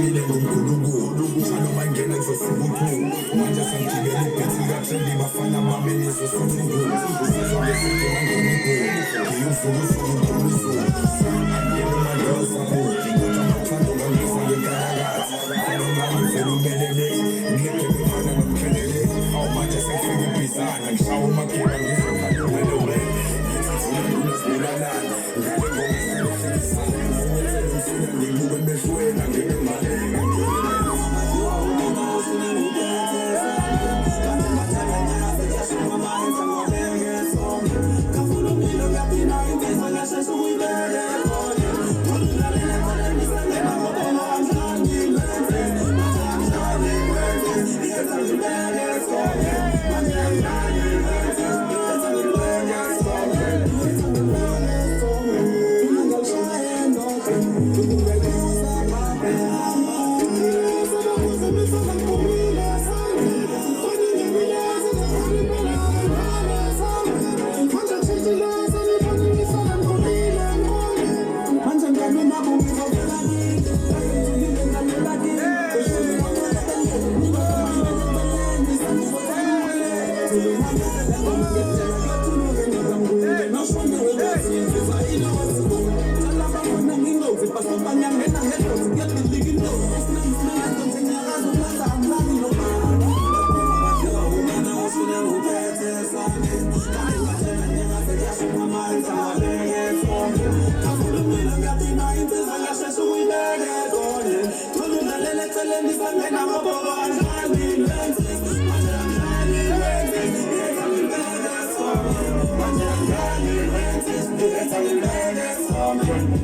Ngile ngumkhulunkulu njalo bangena ngizosukukhulu manje sengigibele ibhethi katheli bafana bami nizosukukhulu sizonke sithi mangemigulu ngiyuzukuzuku ngomizulu angiyele madozakulu kodwa mathando ngangifake nkarakathi fana ngangivele umelele ngilebheke fana nomkhelele awu manje sengifike ibhizana ngishawa umakela ngizokhala umelele ngithathula nginesibulalana ngale ngomehlekisana ngizenzele umsina ngibuke emehlweni angebe malenga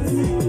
It's